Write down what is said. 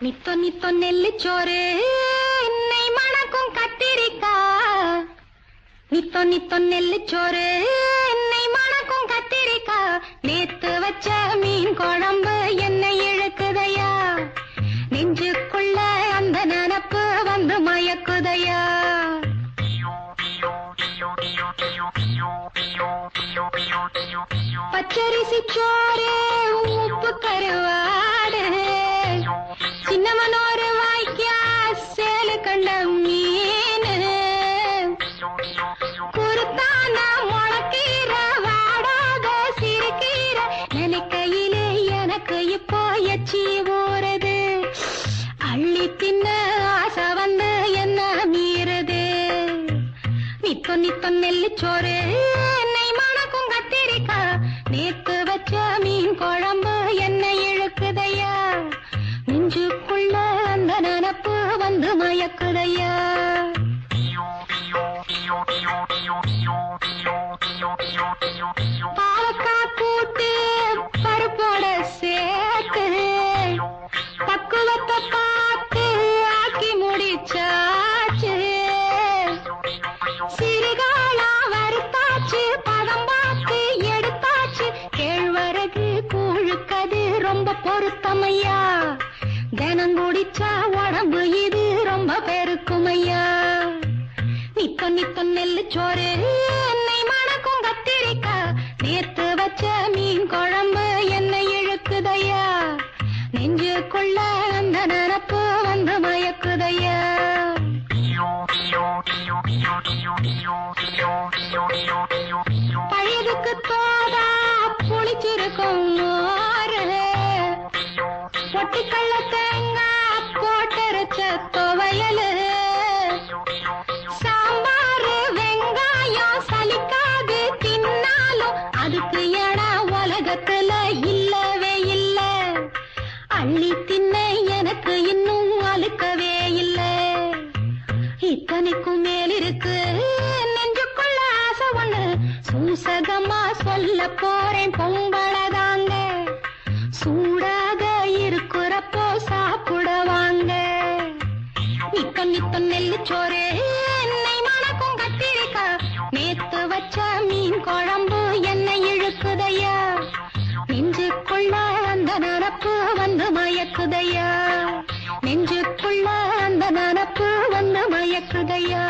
நித்தோ நித்தோ நெல்லுச்சோறு என்னை மணக்கும் கத்திரிக்கா. நித்தோ நித்தோ நெல்லுச்சோறு என்னை மணக்கும் கத்திரிக்கா. நேத்து வச்ச மீன் குழம்பு என்னை இழுக்குதையா. நெஞ்சுக்குள்ள அந்த நினப்பு வந்து மயக்குதையா. பச்சரிசி சோறு உப்பு கருவாடு சின்னமனோரு வாய்க்கா சேலு கண்ட மீன் குருத்தான முளக்கீர வாடாத சிறுகீர நினைக்கையிலே எனக்கு இப்போ எச்சி ஊறுது. அள்ளி தின்ன ஆசை வந்து என்ன மீறுது. நித்தோ நித்தோ நெல்லுச்சோறு என்னை மணக்கும் கத்திரிக்கா. நேத்து வச்ச மீன் குழம்பு என்னை இழுக்குதையா. நெஞ்சுக்குள்ள அந்த நினப்பு வந்து மயக்குதையா. பாவக்காய் கூட்டு பருப்போட சேர்த்து பக்குவத்தை பார்த்து ஆக்கி முடிச்சாச்சு. சிறுகாலா வறுத்தாச்சு பதம் பார்த்து எடுத்தாச்சு. கேழ்வரகு கூழுக்கது ரொம்ப பொருத்தமையா. தினம் குடிச்சா உடம்பு இது ரொம்ப பெருக்குமையா. நித்தோ நித்தோ நெல்லுச்சோறு என்னை மணக்கும் கத்திரிக்கா. நேத்து வச்ச மீன் குழம்பு என்னை இழுக்குதையா. நெஞ்சுக்குள்ள அந்த நினப்பு வந்து மயக்குதையா. பழையதுக்கு தோதா புளிச்சிருக்கும் மோரு பொட்டுக்கல்ல தேங்காய் போட்டரைச்ச துவையலு சாம்பாரு வெங்காயம் சலிக்காது தின்னாலும் அதுக்கு எடா உலகத்துல இல்லவே இல்ல. அள்ளி தின்ன எனக்கு இன்னும் அழுக்கவே இல்ல. இத்தனைக்கும் மேல் இருக்கு நெஞ்சுக்குள்ள ஆசை ஒண்ணு. சூசகமா சொல்ல போறேன் பொம்பளதாங்க. சூடாக இருக்கிறப்போ சாப்பிட வாங்க. நித்தோ நித்தோ நெல்லுச்சோறு என்னை மணக்கும் கத்திரிக்கா. நேத்து வச்ச மீன் குழம்பு என்னை இழுக்குதையா. நெஞ்சுக்குள்ள அந்த நினப்பு வந்து மயக்குதையா. நெஞ்சுக்குள்ள அந்த நினப்பு வந்து மயக்குதையா.